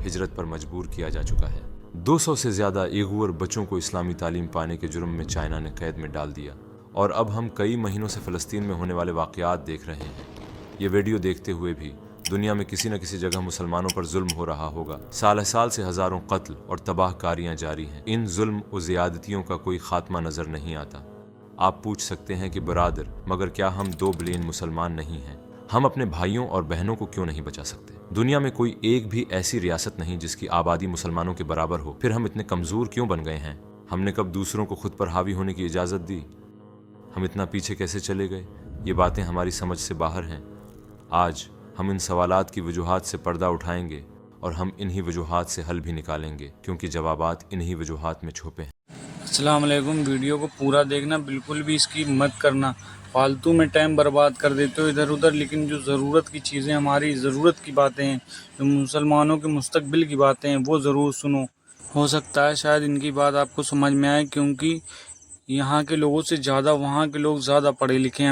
ہجرت پر مجبور کیا جا چکا ہے۔ 200 سے زیادہ ایغور بچوں کو اسلامی تعلیم پانے کے جرم میں چائنا نے قید میں ڈال دیا، اور اب ہم کئی مہینوں سے فلسطین میں ہونے والے واقعات دیکھ رہے ہیں۔ یہ ویڈیو دیکھتے ہوئے بھی دنیا میں کسی نہ کسی جگہ مسلمانوں پر ظلم ہو رہا ہوگا۔ سال سال سے ہزاروں قتل اور تباہ کاریاں جاری ہیں۔ ان ظلم و زیادتیوں کا کوئی خاتمہ نظر نہیں آتا۔ آپ پوچھ سکتے ہیں کہ برادر، مگر کیا ہم 2 بلین مسلمان نہیں ہیں؟ ہم اپنے بھائیوں اور بہنوں کو کیوں نہیں بچا سکتے؟ دنیا میں کوئی ایک بھی ایسی ریاست نہیں جس کی آبادی مسلمانوں کے برابر ہو، پھر ہم اتنے کمزور کیوں بن گئے ہیں؟ ہم نے کب دوسروں کو خود پر حاوی ہونے کی اجازت دی؟ ہم اتنا پیچھے کیسے چلے گئے؟ یہ باتیں ہماری سمجھ سے باہر ہیں۔ آج ہم ان سوالات کی وجوہات سے پردہ اٹھائیں گے، اور ہم انہی وجوہات سے حل بھی نکالیں گے، کیونکہ جوابات انہی وجوہات میں چھپے ہیں۔ السلام علیکم۔ ویڈیو کو پورا دیکھنا، بالکل بھی اس کی مت کرنا، فالتو میں ٹائم برباد کر دیتے ہو ادھر ادھر، لیکن جو ضرورت کی چیزیں، ہماری ضرورت کی باتیں ہیں، جو مسلمانوں کے مستقبل کی باتیں ہیں، وہ ضرور سنو۔ ہو سکتا ہے شاید ان کی بات آپ کو سمجھ میں آئے، کیونکہ یہاں کے لوگوں سے زیادہ وہاں کے لوگ زیادہ پڑھے لکھے ہیں۔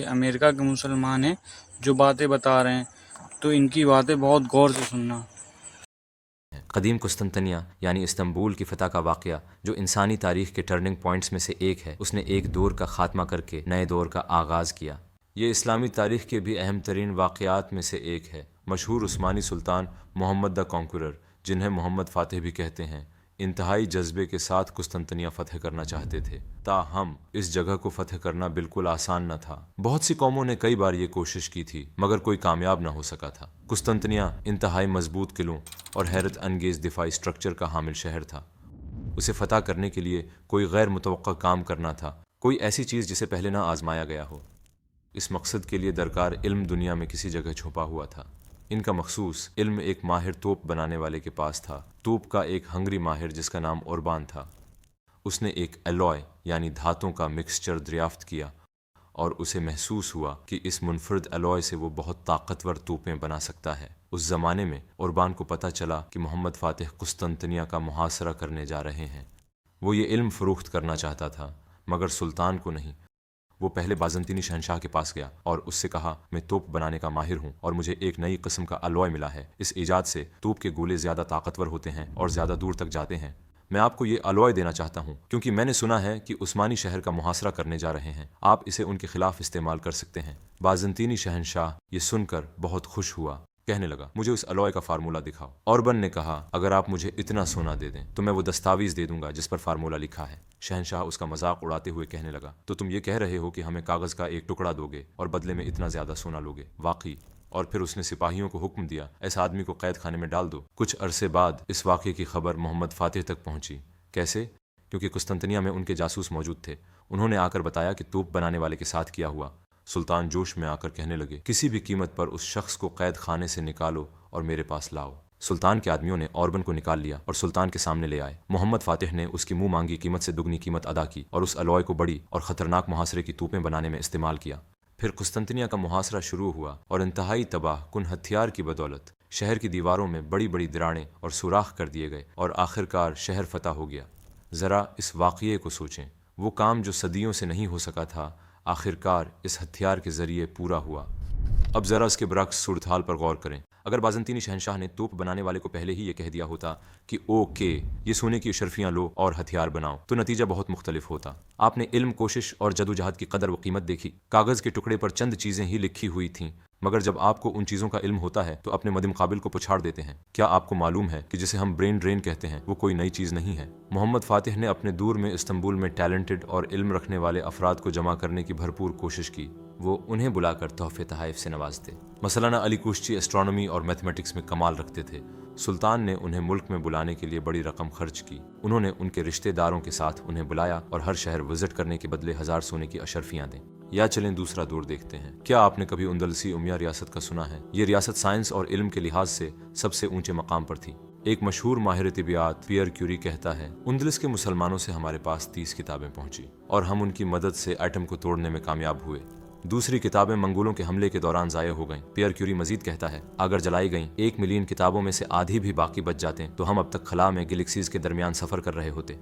امریکہ کے مسلمان ہیں جو باتیں بتا رہے ہیں، تو ان کی باتیں بہت غور سے سننا۔ قدیم قسطنطنیہ یعنی استنبول کی فتح کا واقعہ، جو انسانی تاریخ کے ٹرننگ پوائنٹس میں سے ایک ہے، اس نے ایک دور کا خاتمہ کر کے نئے دور کا آغاز کیا۔ یہ اسلامی تاریخ کے بھی اہم ترین واقعات میں سے ایک ہے۔ مشہور عثمانی سلطان محمد دا کانکورر، جنہیں محمد فاتح بھی کہتے ہیں، انتہائی جذبے کے ساتھ قسطنطنیہ فتح کرنا چاہتے تھے۔ تاہم اس جگہ کو فتح کرنا بالکل آسان نہ تھا۔ بہت سی قوموں نے کئی بار یہ کوشش کی تھی، مگر کوئی کامیاب نہ ہو سکا تھا۔ قسطنطنیہ انتہائی مضبوط قلعوں اور حیرت انگیز دفاعی سٹرکچر کا حامل شہر تھا۔ اسے فتح کرنے کے لیے کوئی غیر متوقع کام کرنا تھا، کوئی ایسی چیز جسے پہلے نہ آزمایا گیا ہو۔ اس مقصد کے لیے درکار علم دنیا میں کسی جگہ چھپا ہوا تھا۔ ان کا مخصوص علم ایک ماہر توپ بنانے والے کے پاس تھا، توپ کا ایک ہنگری ماہر جس کا نام اوربان تھا۔ اس نے ایک الوائے یعنی دھاتوں کا مکسچر دریافت کیا، اور اسے محسوس ہوا کہ اس منفرد الوائے سے وہ بہت طاقتور توپیں بنا سکتا ہے۔ اس زمانے میں اوربان کو پتہ چلا کہ محمد فاتح قسطنطنیہ کا محاصرہ کرنے جا رہے ہیں۔ وہ یہ علم فروخت کرنا چاہتا تھا، مگر سلطان کو نہیں۔ وہ پہلے بازنطینی شہنشاہ کے پاس گیا اور اس سے کہا، میں توپ بنانے کا ماہر ہوں اور مجھے ایک نئی قسم کا الوائے ملا ہے۔ اس ایجاد سے توپ کے گولے زیادہ طاقتور ہوتے ہیں اور زیادہ دور تک جاتے ہیں۔ میں آپ کو یہ الوائے دینا چاہتا ہوں کیونکہ میں نے سنا ہے کہ عثمانی شہر کا محاصرہ کرنے جا رہے ہیں۔ آپ اسے ان کے خلاف استعمال کر سکتے ہیں۔ بازنطینی شہنشاہ یہ سن کر بہت خوش ہوا، کہنے لگا، مجھے اس الوائے کا فارمولہ دکھاؤ۔ اوربن نے کہا، اگر آپ مجھے اتنا سونا دے دیں تو میں وہ دستاویز دے دوں گا جس پر فارمولہ لکھا ہے۔ شہنشاہ اس کا مذاق اڑاتے ہوئے کہنے لگا، تو تم یہ کہہ رہے ہو کہ ہمیں کاغذ کا ایک ٹکڑا دو گے اور بدلے میں اتنا زیادہ سونا لوگے؟ واقعی؟ اور پھر اس نے سپاہیوں کو حکم دیا، اس آدمی کو قید خانے میں ڈال دو۔ کچھ عرصے بعد اس واقعے کی خبر محمد فاتح تک پہنچی۔ کیسے؟ کیونکہ قسطنطنیہ میں ان کے جاسوس موجود تھے۔ انہوں نے آ کر بتایا کہ توپ بنانے والے کے ساتھ کیا ہوا۔ سلطان جوش میں آ کر کہنے لگے، کسی بھی قیمت پر اس شخص کو قید خانے سے نکالو اور میرے پاس لاؤ۔ سلطان کے آدمیوں نے اوربن کو نکال لیا اور سلطان کے سامنے لے آئے۔ محمد فاتح نے اس کی منہ مانگی قیمت سے دگنی قیمت ادا کی اور اس الوائے کو بڑی اور خطرناک محاصرے کی توپیں بنانے میں استعمال کیا۔ پھر قسطنطنیہ کا محاصرہ شروع ہوا اور انتہائی تباہ کن ہتھیار کی بدولت شہر کی دیواروں میں بڑی بڑی دراڑیں اور سوراخ کر دیے گئے اور آخرکار شہر فتح ہو گیا۔ ذرا اس واقعے کو سوچیں، وہ کام جو صدیوں سے نہیں ہو سکا تھا، آخرکار اس ہتھیار کے ذریعے پورا ہوا۔ اب ذرا اس کے برعکس صورتحال پر غور کریں۔ اگر بازنطینی شہنشاہ نے توپ بنانے والے کو پہلے ہی یہ کہہ دیا ہوتا کہ اوکے، یہ سونے کی اشرفیاں لو اور ہتھیار بناؤ، تو نتیجہ بہت مختلف ہوتا۔ آپ نے علم، کوشش اور جدوجہد کی قدر و قیمت دیکھی۔ کاغذ کے ٹکڑے پر چند چیزیں ہی لکھی ہوئی تھیں، مگر جب آپ کو ان چیزوں کا علم ہوتا ہے تو اپنے مد مقابل کو پچھاڑ دیتے ہیں۔ کیا آپ کو معلوم ہے کہ جسے ہم برین ڈرین کہتے ہیں وہ کوئی نئی چیز نہیں ہے؟ محمد فاتح نے اپنے دور میں استنبول میں ٹیلنٹڈ اور علم رکھنے والے افراد کو جمع کرنے کی بھرپور کوشش کی۔ وہ انہیں بلا کر تحفے تحائف سے نوازتے۔ مثلاً علی کوشچی اسٹرانومی اور میتھمیٹکس میں کمال رکھتے تھے۔ سلطان نے انہیں ملک میں بلانے کے لیے بڑی رقم خرچ کی۔ انہوں نے ان کے رشتہ داروں کے ساتھ انہیں بلایا اور ہر شہر وزٹ کرنے کے بدلے 1000 سونے کی اشرفیاں دیں۔ یا چلیں دوسرا دور دیکھتے ہیں۔ کیا آپ نے کبھی اندلسی امیا ریاست کا سنا ہے؟ یہ ریاست سائنس اور علم کے لحاظ سے سب سے اونچے مقام پر تھی۔ ایک مشہور ماہر طبیعیات پیئر کیوری کہتا ہے، اندلس کے مسلمانوں سے ہمارے پاس 30 کتابیں پہنچی اور ہم ان کی مدد سے ایٹم کو توڑنے میں کامیاب ہوئے۔ دوسری کتابیں منگولوں کے حملے کے دوران ضائع ہو گئیں۔ پیئر کیوری مزید کہتا ہے، اگر جلائی گئیں 1 ملین کتابوں میں سے آدھی بھی باقی بچ جاتے تو ہم اب تک خلا میں گلیکسیز کے درمیان سفر کر رہے ہوتے۔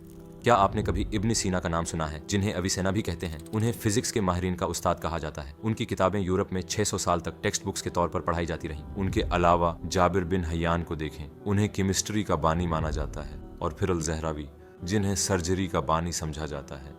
کیا آپ نے کبھی ابن سینا کا نام سنا ہے، جنہیں اویسینا بھی کہتے ہیں؟ انہیں فزکس کے ماہرین کا استاد کہا جاتا ہے۔ ان کی کتابیں یورپ میں 600 سال تک ٹیکسٹ بکس کے طور پر پڑھائی جاتی رہیں۔ ان کے علاوہ جابر بن حیان کو دیکھیں، انہیں کیمسٹری کا بانی مانا جاتا ہے، اور پھر الزہراوی، جنہیں سرجری کا بانی سمجھا جاتا ہے۔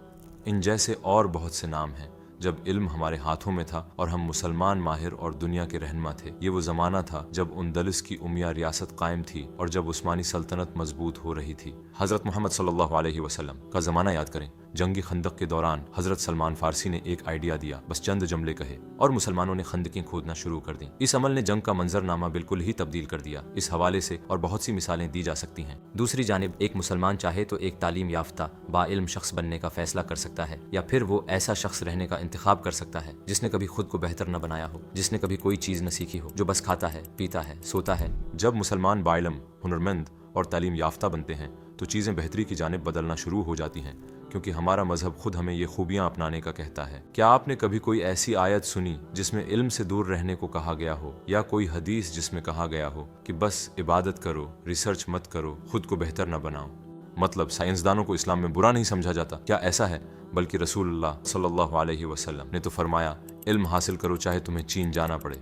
ان جیسے اور بہت سے نام ہیں۔ جب علم ہمارے ہاتھوں میں تھا اور ہم مسلمان ماہر اور دنیا کے رہنما تھے، یہ وہ زمانہ تھا جب اندلس کی امیہ ریاست قائم تھی اور جب عثمانی سلطنت مضبوط ہو رہی تھی۔ حضرت محمد صلی اللہ علیہ وسلم کا زمانہ یاد کریں۔ جنگ خندق کے دوران حضرت سلمان فارسی نے ایک آئیڈیا دیا، بس چند جملے کہے اور مسلمانوں نے خندقیں کھودنا شروع کر دیں۔ اس عمل نے جنگ کا منظرنامہ بالکل ہی تبدیل کر دیا۔ اس حوالے سے اور بہت سی مثالیں دی جا سکتی ہیں۔ دوسری جانب ایک مسلمان چاہے تو ایک تعلیم یافتہ با علم شخص بننے کا فیصلہ کر سکتا ہے، یا پھر وہ ایسا شخص رہنے کا انتخاب کر سکتا ہے جس نے کبھی خود کو بہتر نہ بنایا ہو، جس نے کبھی کوئی چیز نہ سیکھی ہو، جو بس کھاتا ہے، پیتا ہے، سوتا ہے۔ جب مسلمان با علم، ہنرمند اور تعلیم یافتہ بنتے ہیں تو چیزیں بہتری کی جانب بدلنا شروع ہو جاتی ہیں، کیونکہ ہمارا مذہب خود ہمیں یہ خوبیاں اپنانے کا کہتا ہے۔ کیا آپ نے کبھی کوئی ایسی آیت سنی جس میں علم سے دور رہنے کو کہا گیا ہو، یا کوئی حدیث جس میں کہا گیا ہو کہ بس عبادت کرو، ریسرچ مت کرو، خود کو بہتر نہ بناؤ؟ مطلب سائنسدانوں کو اسلام میں برا نہیں سمجھا جاتا؟ کیا ایسا ہے؟ بلکہ رسول اللہ صلی اللہ علیہ وسلم نے تو فرمایا، علم حاصل کرو چاہے تمہیں چین جانا پڑے۔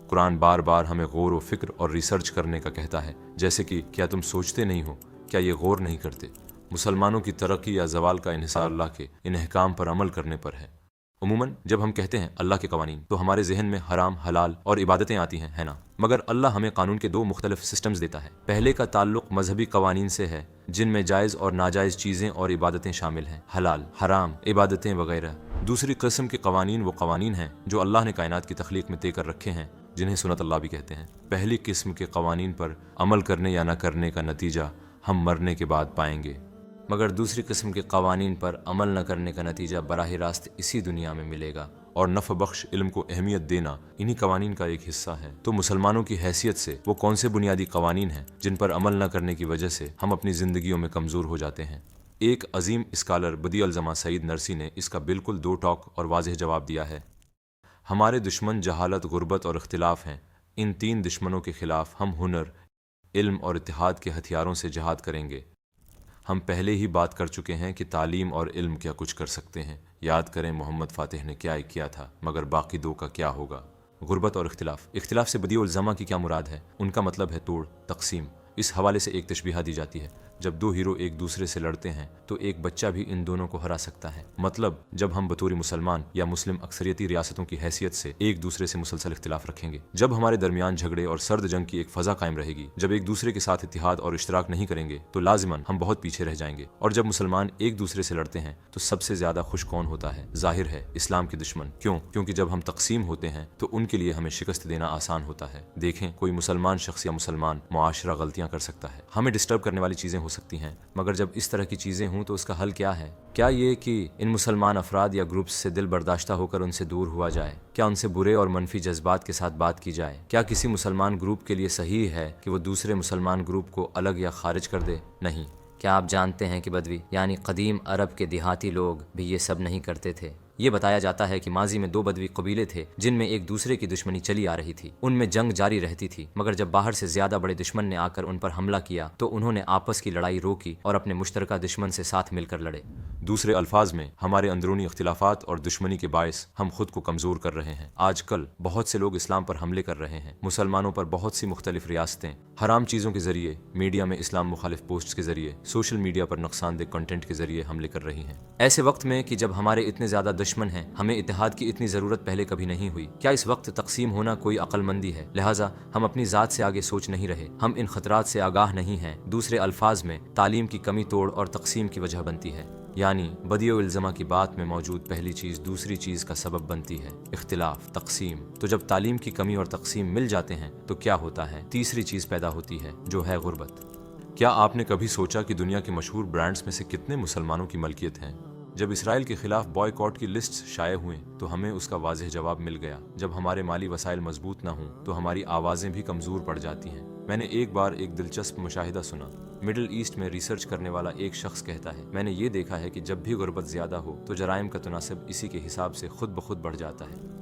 قرآن بار بار ہمیں غور و فکر اور ریسرچ کرنے کا کہتا ہے، جیسے کہ کیا تم سوچتے نہیں ہو، کیا یہ غور نہیں کرتے؟ مسلمانوں کی ترقی یا زوال کا انحصار اللہ کے ان احکام پر عمل کرنے پر ہے۔ عموماً جب ہم کہتے ہیں اللہ کے قوانین تو ہمارے ذہن میں حرام، حلال اور عبادتیں آتی ہیں، ہے نا؟ مگر اللہ ہمیں قانون کے دو مختلف سسٹمز دیتا ہے۔ پہلے کا تعلق مذہبی قوانین سے ہے، جن میں جائز اور ناجائز چیزیں اور عبادتیں شامل ہیں، حلال، حرام، عبادتیں وغیرہ۔ دوسری قسم کے قوانین وہ قوانین ہیں جو اللہ نے کائنات کی تخلیق میں طے کر رکھے ہیں، جنہیں سنت اللہ بھی کہتے ہیں۔ پہلی قسم کے قوانین پر عمل کرنے یا نہ کرنے کا نتیجہ ہم مرنے کے بعد پائیں گے، مگر دوسری قسم کے قوانین پر عمل نہ کرنے کا نتیجہ براہ راست اسی دنیا میں ملے گا، اور نفع بخش علم کو اہمیت دینا انہی قوانین کا ایک حصہ ہے۔ تو مسلمانوں کی حیثیت سے وہ کون سے بنیادی قوانین ہیں جن پر عمل نہ کرنے کی وجہ سے ہم اپنی زندگیوں میں کمزور ہو جاتے ہیں؟ ایک عظیم اسکالر بدیع الزماں سعید نرسی نے اس کا بالکل دو ٹوک اور واضح جواب دیا ہے۔ ہمارے دشمن جہالت، غربت اور اختلاف ہیں۔ ان تین دشمنوں کے خلاف ہم ہنر، علم اور اتحاد کے ہتھیاروں سے جہاد کریں گے۔ ہم پہلے ہی بات کر چکے ہیں کہ تعلیم اور علم کیا کچھ کر سکتے ہیں۔ یاد کریں محمد فاتح نے کیا کیا تھا، مگر باقی دو کا کیا ہوگا؟ غربت اور اختلاف۔ اختلاف سے بدیع الزماں کی کیا مراد ہے؟ ان کا مطلب ہے توڑ، تقسیم۔ اس حوالے سے ایک تشبیہ دی جاتی ہے، جب دو ہیرو ایک دوسرے سے لڑتے ہیں تو ایک بچہ بھی ان دونوں کو ہرا سکتا ہے۔ مطلب جب ہم بطور مسلمان یا مسلم اکثریتی ریاستوں کی حیثیت سے ایک دوسرے سے مسلسل اختلاف رکھیں گے، جب ہمارے درمیان جھگڑے اور سرد جنگ کی ایک فضا قائم رہے گی، جب ایک دوسرے کے ساتھ اتحاد اور اشتراک نہیں کریں گے تو لازماً ہم بہت پیچھے رہ جائیں گے۔ اور جب مسلمان ایک دوسرے سے لڑتے ہیں تو سب سے زیادہ خوش کون ہوتا ہے؟ ظاہر ہے اسلام کے دشمن۔ کیوں؟ کیونکہ جب ہم تقسیم ہوتے ہیں تو ان کے لیے ہمیں شکست دینا آسان ہوتا ہے۔ دیکھیں، کوئی مسلمان شخص یا مسلمان معاشرہ غلطیاں کر سکتا ہے، ہمیں ڈسٹرب کرنے والی چیزیں ہو سکتی ہیں، مگر جب اس طرح کی چیزیں ہوں تو اس کا حل کیا ہے؟ کیا یہ کہ ان مسلمان افراد یا گروپس سے دل برداشتہ ہو کر ان سے دور ہوا جائے؟ کیا ان سے برے اور منفی جذبات کے ساتھ بات کی جائے؟ کیا کسی مسلمان گروپ کے لیے صحیح ہے کہ وہ دوسرے مسلمان گروپ کو الگ یا خارج کر دے؟ نہیں۔ کیا آپ جانتے ہیں کہ بدوی یعنی قدیم عرب کے دیہاتی لوگ بھی یہ سب نہیں کرتے تھے؟ یہ بتایا جاتا ہے کہ ماضی میں دو بدوی قبیلے تھے جن میں ایک دوسرے کی دشمنی چلی آ رہی تھی، ان میں جنگ جاری رہتی تھی، مگر جب باہر سے زیادہ بڑے دشمن نے آ کر ان پر حملہ کیا تو انہوں نے آپس کی لڑائی روکی اور اپنے مشترکہ دشمن سے ساتھ مل کر لڑے۔ دوسرے الفاظ میں ہمارے اندرونی اختلافات اور دشمنی کے باعث ہم خود کو کمزور کر رہے ہیں۔ آج کل بہت سے لوگ اسلام پر حملے کر رہے ہیں۔ مسلمانوں پر بہت سی مختلف ریاستیں حرام چیزوں کے ذریعے، میڈیا میں اسلام مخالف پوسٹس کے ذریعے، سوشل میڈیا پر نقصان دہ کنٹینٹ کے ذریعے حملے کر رہی ہیں۔ ایسے وقت میں کہ جب ہمارے اتنے زیادہ دشمن ہیں، ہمیں اتحاد کی اتنی ضرورت پہلے کبھی نہیں ہوئی۔ کیا اس وقت تقسیم ہونا کوئی عقل مندی ہے؟ لہٰذا ہم اپنی ذات سے آگے سوچ نہیں رہے، ہم ان خطرات سے آگاہ نہیں ہیں۔ دوسرے الفاظ میں تعلیم کی کمی توڑ اور تقسیم کی وجہ بنتی ہے، یعنی بدیع الزماں کی بات میں موجود پہلی چیز دوسری چیز کا سبب بنتی ہے، اختلاف، تقسیم۔ تو جب تعلیم کی کمی اور تقسیم مل جاتے ہیں تو کیا ہوتا ہے؟ تیسری چیز پیدا ہوتی ہے جو ہے غربت۔ کیا آپ نے کبھی سوچا کہ دنیا کے مشہور برانڈز میں سے کتنے مسلمانوں کی ملکیت ہیں؟ جب اسرائیل کے خلاف بوائے کاٹ کی لسٹ شائع ہوئیں تو ہمیں اس کا واضح جواب مل گیا۔ جب ہمارے مالی وسائل مضبوط نہ ہوں تو ہماری آوازیں بھی کمزور پڑ جاتی ہیں۔ میں نے ایک بار ایک دلچسپ مشاہدہ سنا۔ مڈل ایسٹ میں ریسرچ کرنے والا ایک شخص کہتا ہے، میں نے یہ دیکھا ہے کہ جب بھی غربت زیادہ ہو تو جرائم کا تناسب اسی کے حساب سے خود بخود بڑھ جاتا ہے۔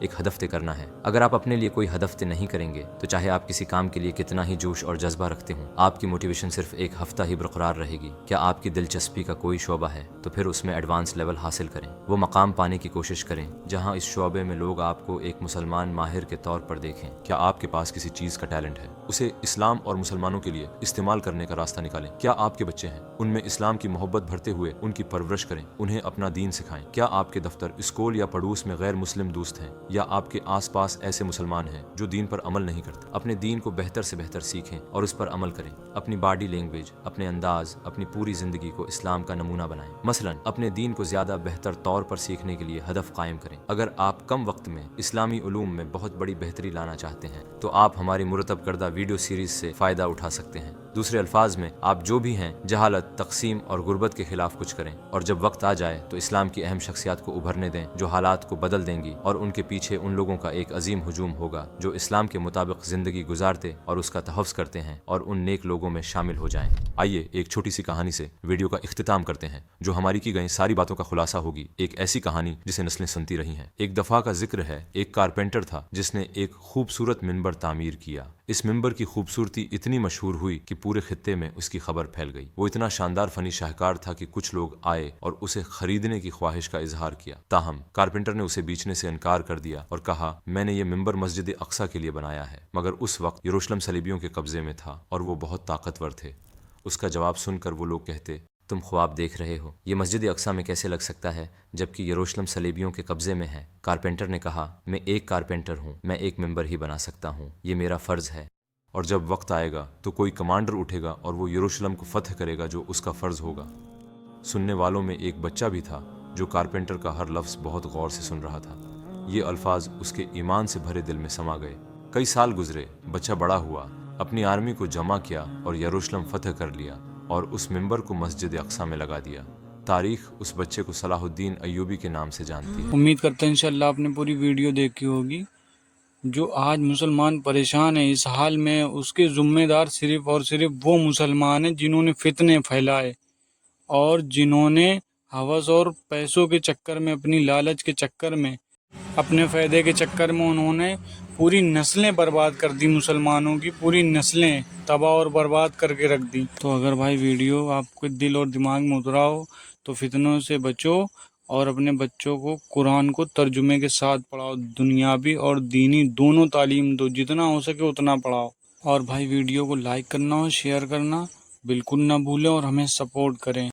ایک ہدف طے کرنا ہے۔ اگر آپ اپنے لیے کوئی ہدف طے نہیں کریں گے تو چاہے آپ کسی کام کے لیے کتنا ہی جوش اور جذبہ رکھتے ہوں، آپ کی موٹیویشن صرف ایک ہفتہ ہی برقرار رہے گی۔ کیا آپ کی دلچسپی کا کوئی شعبہ ہے تو پھر اس میں ایڈوانس لیول حاصل کریں، وہ مقام پانے کی کوشش کریں جہاں اس شعبے میں لوگ آپ کو ایک مسلمان ماہر کے طور پر دیکھیں۔ کیا آپ کے پاس کسی چیز کا ٹیلنٹ ہے، اسے اسلام اور مسلمانوں کے لیے استعمال کرنے کا راستہ نکالیں۔ کیا آپ کے بچے ہیں، ان میں اسلام کی محبت بھرتے ہوئے ان کی پرورش کریں، انہیں اپنا دین سکھائیں۔ کیا آپ کے دفتر، اسکول یا پڑوس میں غیر مسلم دوست ہیں، یا آپ کے آس پاس ایسے مسلمان ہیں جو دین پر عمل نہیں کرتے؟ اپنے دین کو بہتر سے بہتر سیکھیں اور اس پر عمل کریں۔ اپنی باڈی لینگویج، اپنے انداز، اپنی پوری زندگی کو اسلام کا نمونہ بنائیں۔ مثلا اپنے دین کو زیادہ بہتر طور پر سیکھنے کے لیے ہدف قائم کریں۔ اگر آپ کم وقت میں اسلامی علوم میں بہت بڑی بہتری لانا چاہتے ہیں تو آپ ہماری مرتب کردہ ویڈیو سیریز سے فائدہ اٹھا سکتے ہیں۔ دوسرے الفاظ میں، آپ جو بھی ہیں، جہالت، تقسیم اور غربت کے خلاف کچھ کریں، اور جب وقت آ جائے تو اسلام کی اہم شخصیات کو ابھرنے دیں جو حالات کو بدل دیں گی، اور ان کے پیچھے ان لوگوں کا ایک عظیم ہجوم ہوگا جو اسلام کے مطابق زندگی گزارتے اور اس کا تحفظ کرتے ہیں اور ان نیک لوگوں میں شامل ہو جائیں۔ آئیے ایک چھوٹی سی کہانی سے ویڈیو کا اختتام کرتے ہیں جو ہماری کی گئی ساری باتوں کا خلاصہ ہوگی، ایک ایسی کہانی جسے نسلیں سنتی رہی ہیں۔ ایک دفعہ کا ذکر ہے، ایک کارپینٹر تھا جس نے ایک خوبصورت منبر تعمیر کیا۔ اس منبر کی خوبصورتی اتنی مشہور ہوئی کہ پورے خطے میں اس کی خبر پھیل گئی۔ وہ اتنا شاندار فنی شاہکار تھا کہ کچھ لوگ آئے اور اسے خریدنے کی خواہش کا اظہار کیا۔ تاہم کارپینٹر نے اسے بیچنے سے انکار کر دیا اور کہا، میں نے یہ منبر مسجد اقصی کے لیے بنایا ہے، مگر اس وقت یروشلم صلیبیوں کے قبضے میں تھا اور وہ بہت طاقتور تھے۔ اس کا جواب سن کر وہ لوگ کہتے، تم خواب دیکھ رہے ہو، یہ مسجد اقصی میں کیسے لگ سکتا ہے جبکہ یروشلم صلیبیوں کے قبضے میں ہے؟ کارپینٹر نے کہا، میں ایک کارپینٹر ہوں، میں ایک منبر ہی بنا سکتا ہوں، یہ میرا فرض ہے، اور جب وقت آئے گا تو کوئی کمانڈر اٹھے گا اور وہ یروشلم کو فتح کرے گا جو اس کا فرض ہوگا۔ سننے والوں میں ایک بچہ بھی تھا جو کارپینٹر کا ہر لفظ بہت غور سے سن رہا تھا۔ یہ الفاظ اس کے ایمان سے بھرے دل میں سما گئے۔ کئی سال گزرے، بچہ بڑا ہوا، اپنی آرمی کو جمع کیا اور یروشلم فتح کر لیا اور اس منبر کو مسجد اقصی میں لگا دیا۔ تاریخ اس بچے کو صلاح الدین ایوبی کے نام سے جانتی ہے۔ امید کرتے ہیں انشاءاللہ آپ نے پوری ویڈیو دیکھی ہوگی۔ جو آج مسلمان پریشان ہیں اس حال میں، اس کے ذمہ دار صرف اور صرف وہ مسلمان ہیں جنہوں نے فتنے پھیلائے اور جنہوں نے ہوس اور پیسوں کے چکر میں، اپنی لالچ کے چکر میں، اپنے فائدے کے چکر میں انہوں نے پوری نسلیں برباد کر دی، مسلمانوں کی پوری نسلیں تباہ اور برباد کر کے رکھ دی۔ تو اگر بھائی ویڈیو آپ کے دل اور دماغ میں اترا ہو تو فتنوں سے بچو اور اپنے بچوں کو قرآن کو ترجمے کے ساتھ پڑھاؤ، دنیاوی اور دینی دونوں تعلیم دو، جتنا ہو سکے اتنا پڑھاؤ۔ اور بھائی ویڈیو کو لائک کرنا اور شیئر کرنا بالکل نہ بھولیں اور ہمیں سپورٹ کریں۔